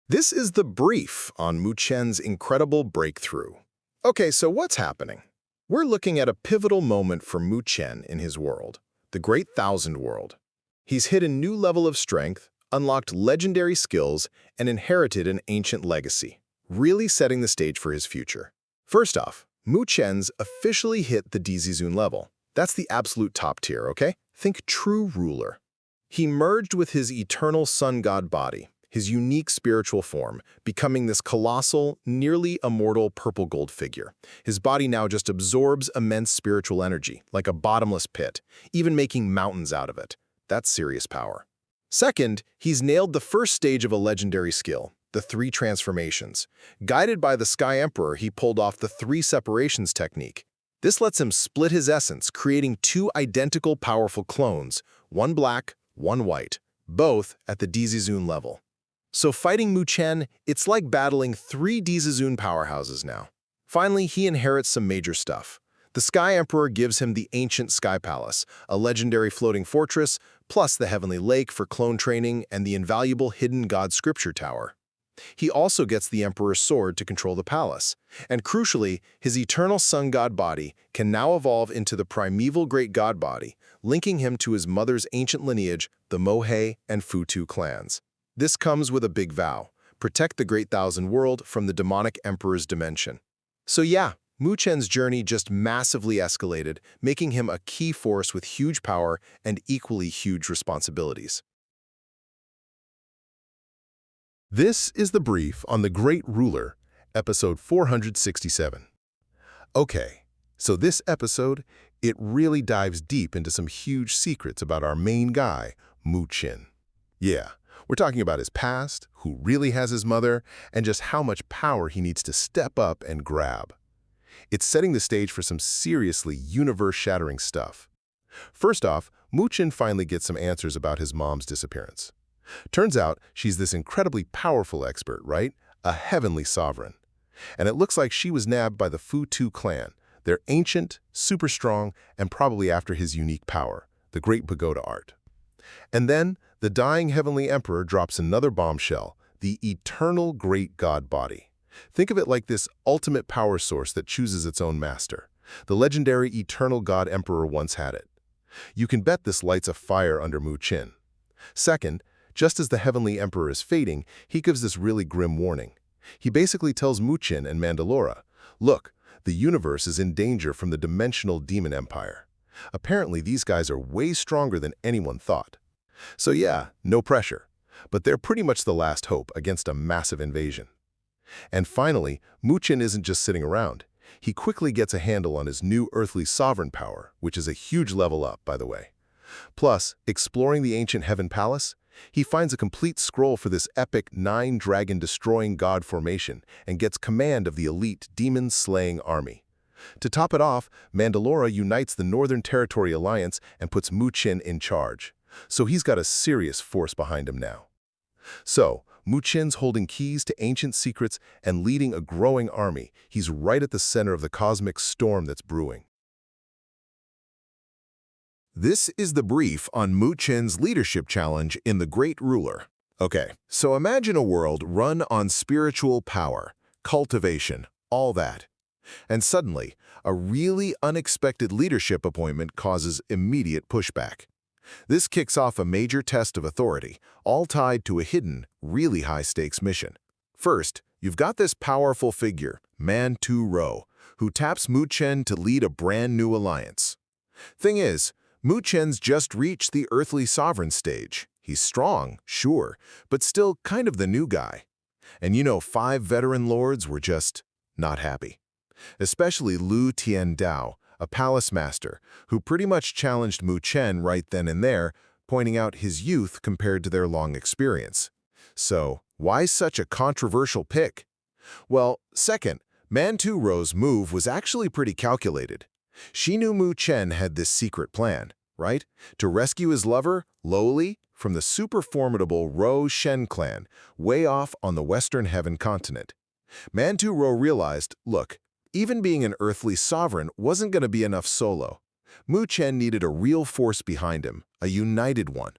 This is the brief on Mu Chen's incredible breakthrough. Okay, so what's happening? We're looking at a pivotal moment for Mu Chen in his world, the Great Thousand World. He's hit a new level of strength, unlocked legendary skills, and inherited an ancient legacy, really setting the stage for his future. First off, Mu Chen's officially hit the Dizizun level. That's the absolute top tier, okay? Think true ruler. He merged with his eternal sun god body, his unique spiritual form, becoming this colossal, nearly immortal purple gold figure. His body now just absorbs immense spiritual energy, like a bottomless pit, even making mountains out of it. That's serious power. Second, he's nailed the first stage of a legendary skill, the three transformations. Guided by the Sky Emperor, he pulled off the three separations technique. This lets him split his essence, creating two identical powerful clones, one black, one white, both at the Dizizun level. So fighting Mu Chen, it's like battling three Dizizun powerhouses now. Finally, he inherits some major stuff. The Sky Emperor gives him the ancient Sky Palace, a legendary floating fortress, plus the Heavenly Lake for clone training and the invaluable Hidden God Scripture Tower. He also gets the Emperor's sword to control the palace. And crucially, his eternal sun god body can now evolve into the primeval great god body, linking him to his mother's ancient lineage, the Mohe and Futu clans. This comes with a big vow: protect the Great Thousand World from the demonic Emperor's dimension. So yeah, Mu Chen's journey just massively escalated, making him a key force with huge power and equally huge responsibilities. This is the brief on the Great Ruler, episode 467. Okay, so this episode, it really dives deep into some huge secrets about our main guy, Mu Chen. Yeah, we're talking about his past, who really has his mother, and just how much power he needs to step up and grab. It's setting the stage for some seriously universe-shattering stuff. First off, Mu Chen finally gets some answers about his mom's disappearance. Turns out she's this incredibly powerful expert, right? A heavenly sovereign. And it looks like she was nabbed by the Futu clan. They're ancient, super strong, and probably after his unique power, the Great Pagoda art. And then, the dying heavenly emperor drops another bombshell, the eternal great god body. Think of it like this ultimate power source that chooses its own master. The legendary eternal god emperor once had it. You can bet this lights a fire under Mu Chen. Second, just as the heavenly emperor is fading, he gives this really grim warning. He basically tells Mu Chen and Mandalore, look, the universe is in danger from the dimensional demon empire. Apparently, these guys are way stronger than anyone thought. So yeah, no pressure. But they're pretty much the last hope against a massive invasion. And finally, Mu Chen isn't just sitting around. He quickly gets a handle on his new earthly sovereign power, which is a huge level up, by the way. Plus, exploring the ancient Heaven Palace, he finds a complete scroll for this epic 9-dragon-destroying god formation and gets command of the elite demon-slaying army. To top it off, Mandalore unites the Northern Territory Alliance and puts Mu Chen in charge. So he's got a serious force behind him now. So, Mu Chen's holding keys to ancient secrets and leading a growing army. He's right at the center of the cosmic storm that's brewing. This is the brief on Mu Chen's leadership challenge in The Great Ruler. Okay, so imagine a world run on spiritual power, cultivation, all that. And suddenly, a really unexpected leadership appointment causes immediate pushback. This kicks off a major test of authority, all tied to a hidden, really high-stakes mission. First, you've got this powerful figure, Man-Tu-Ro, who taps Mu Chen to lead a brand new alliance. Thing is, Mu Chen's just reached the earthly sovereign stage. He's strong, sure, but still kind of the new guy. And you know, 5 veteran lords were just not happy. Especially Lu Tiandao, a palace master, who pretty much challenged Mu Chen right then and there, pointing out his youth compared to their long experience. So, why such a controversial pick? Well, second, Man-Tu-Ro's move was actually pretty calculated. She knew Mu Chen had this secret plan, right? To rescue his lover, Lowly, from the super formidable Ro Shen clan, way off on the Western Heaven continent. Man-Tu-Ro realized, look, even being an earthly sovereign wasn't going to be enough solo. Mu Chen needed a real force behind him, a united one.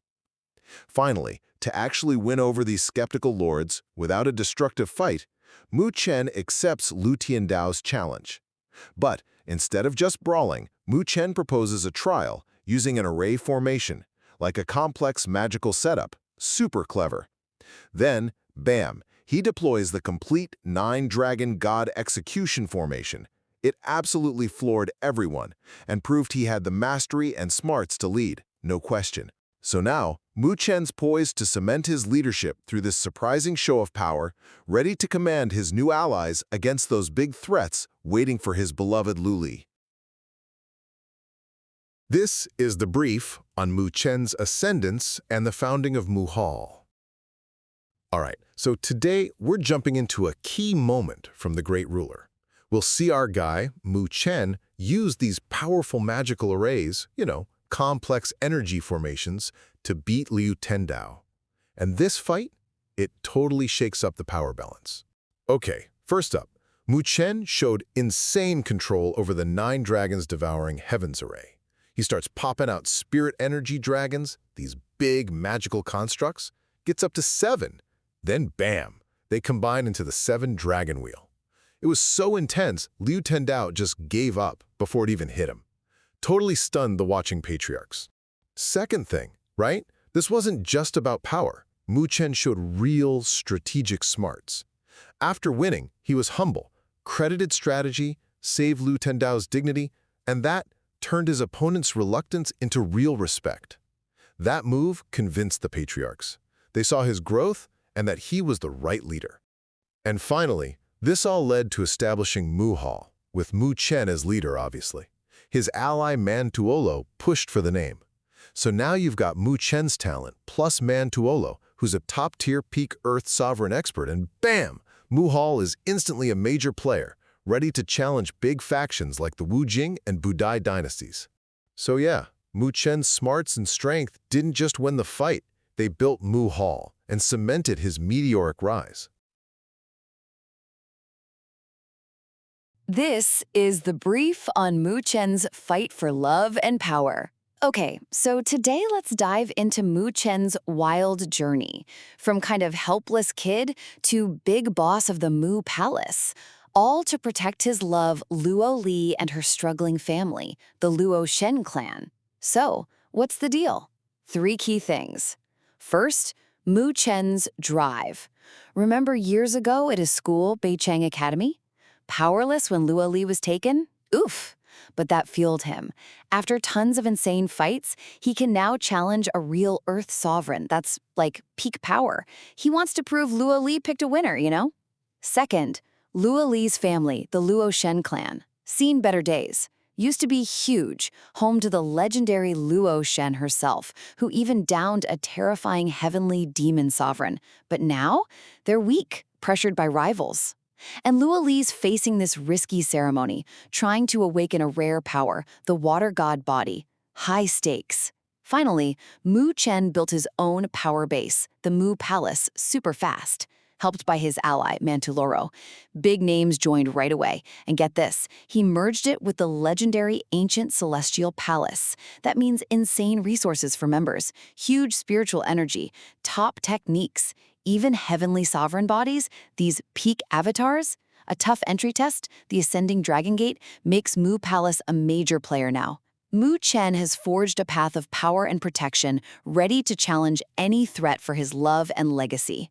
Finally, To actually win over these skeptical lords without a destructive fight, Mu Chen accepts Lu Tiandao's challenge. But instead of just brawling, Mu Chen proposes a trial using an array formation, like a complex magical setup. Super clever. Then, bam, he deploys the complete 9-dragon god execution formation. It absolutely floored everyone and proved he had the mastery and smarts to lead, no question. So now, Mu Chen's poised to cement his leadership through this surprising show of power, ready to command his new allies against those big threats waiting for his beloved Lu Li. This is the brief on Mu Chen's ascendance and the founding of Mu Hall. All right, so today we're jumping into a key moment from the great ruler. We'll see our guy, Mu Chen, use these powerful magical arrays, complex energy formations, to beat Liu Tendao. And this fight, it totally shakes up the power balance. Okay, first up, Mu Chen showed insane control over the 9 dragons devouring heavens array. He starts popping out spirit energy dragons, these big magical constructs, gets up to 7. Then bam, they combine into the 7-dragon wheel. It was so intense, Liu Tendao just gave up before it even hit him. Totally stunned the watching patriarchs. Second thing, right? This wasn't just about power. Mu Chen showed real strategic smarts. After winning, he was humble, credited strategy, saved Liu Tendao's dignity, and that turned his opponent's reluctance into real respect. That move convinced the patriarchs. They saw his growth and that he was the right leader. And finally, this all led to establishing Mu Hall, with Mu Chen as leader, obviously. His ally Mantuolo pushed for the name. So now you've got Mu Chen's talent plus Mantuolo, who's a top-tier peak Earth sovereign expert, and bam! Mu Hall is instantly a major player, ready to challenge big factions like the Wu Jing and Budai dynasties. So yeah, Mu Chen's smarts and strength didn't just win the fight, they built Mu Hall and cemented his meteoric rise. This is the brief on Mu Chen's fight for love and power. Okay, so today let's dive into Mu Chen's wild journey, from kind of helpless kid to big boss of the Mu Palace, all to protect his love Luo Li and her struggling family, the Luo Shen clan. So, what's the deal? 3 key things. First, Mu Chen's drive. Remember years ago at his school, Beicheng Academy? Powerless when Luo Li was taken? Oof! But that fueled him. After tons of insane fights, he can now challenge a real Earth sovereign that's like peak power. He wants to prove Luo Li picked a winner, Second, Luo Li's family, the Luo Shen clan, seen better days. Used to be huge, home to the legendary Luo Shen herself, who even downed a terrifying heavenly demon sovereign. But now, they're weak, pressured by rivals. And Luo Li's facing this risky ceremony, trying to awaken a rare power, the water god body. High stakes. Finally, Mu Chen built his own power base, the Mu Palace, super fast, helped by his ally, Mantuolo. Big names joined right away. And get this, he merged it with the legendary ancient celestial palace. That means insane resources for members, huge spiritual energy, top techniques, even heavenly sovereign bodies, these peak avatars. A tough entry test, the Ascending Dragon Gate, makes Mu Palace a major player now. Mu Chen has forged a path of power and protection, ready to challenge any threat for his love and legacy.